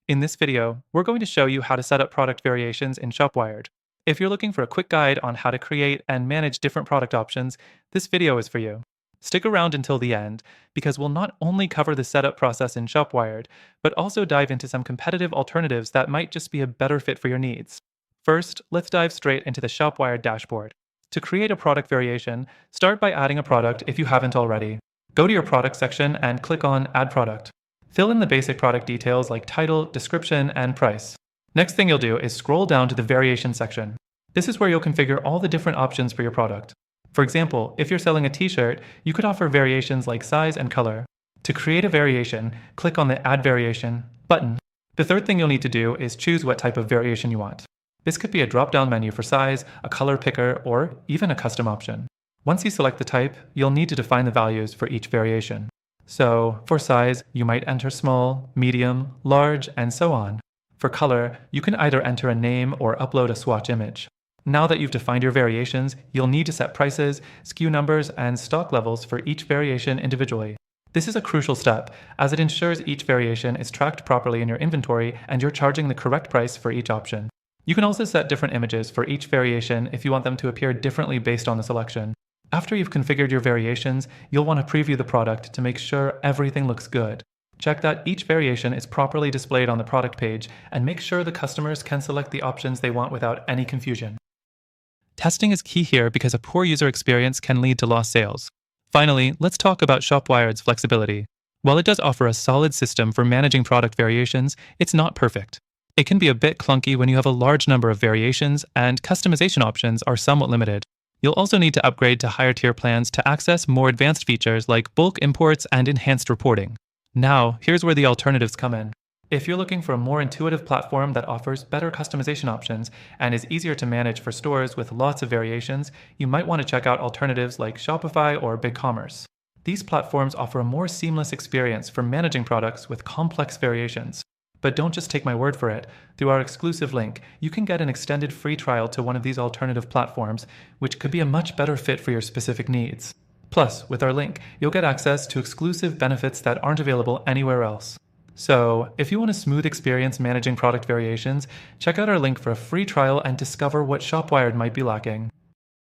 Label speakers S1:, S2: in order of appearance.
S1: In this video, we're going to show you how to set up product variations in ShopWired. If you're looking for a quick guide on how to create and manage different product options, this video is for you. Stick around until the end, because we'll not only cover the setup process in ShopWired, but also dive into some competitive alternatives that might just be a better fit for your needs. First, let's dive straight into the ShopWired dashboard. To create a product variation, start by adding a product if you haven't already. Go to your product section and click on Add Product. Fill in the basic product details like title, description, and price. Next thing you'll do is scroll down to the variation section. This is where you'll configure all the different options for your product. For example, if you're selling a t-shirt, you could offer variations like size and color. To create a variation, click on the Add Variation button. The third thing you'll need to do is choose what type of variation you want. This could be a drop-down menu for size, a color picker, or even a custom option. Once you select the type, you'll need to define the values for each variation. So, for size, you might enter small, medium, large, and so on. For color, you can either enter a name or upload a swatch image. Now that you've defined your variations, you'll need to set prices, SKU numbers, and stock levels for each variation individually. This is a crucial step, as it ensures each variation is tracked properly in your inventory and you're charging the correct price for each option. You can also set different images for each variation if you want them to appear differently based on the selection. After you've configured your variations, you'll want to preview the product to make sure everything looks good. Check that each variation is properly displayed on the product page and make sure the customers can select the options they want without any confusion. Testing is key here because a poor user experience can lead to lost sales. Finally, let's talk about ShopWired's flexibility. While it does offer a solid system for managing product variations, it's not perfect. It can be a bit clunky when you have a large number of variations and customization options are somewhat limited. You'll also need to upgrade to higher tier plans to access more advanced features like bulk imports and enhanced reporting. Now, here's where the alternatives come in. If you're looking for a more intuitive platform that offers better customization options and is easier to manage for stores with lots of variations, you might want to check out alternatives like Shopify or BigCommerce. These platforms offer a more seamless experience for managing products with complex variations. But don't just take my word for it. Through our exclusive link, you can get an extended free trial to one of these alternative platforms, which could be a much better fit for your specific needs. Plus, with our link, you'll get access to exclusive benefits that aren't available anywhere else. So, if you want a smooth experience managing product variations, check out our link for a free trial and discover what ShopWired might be lacking.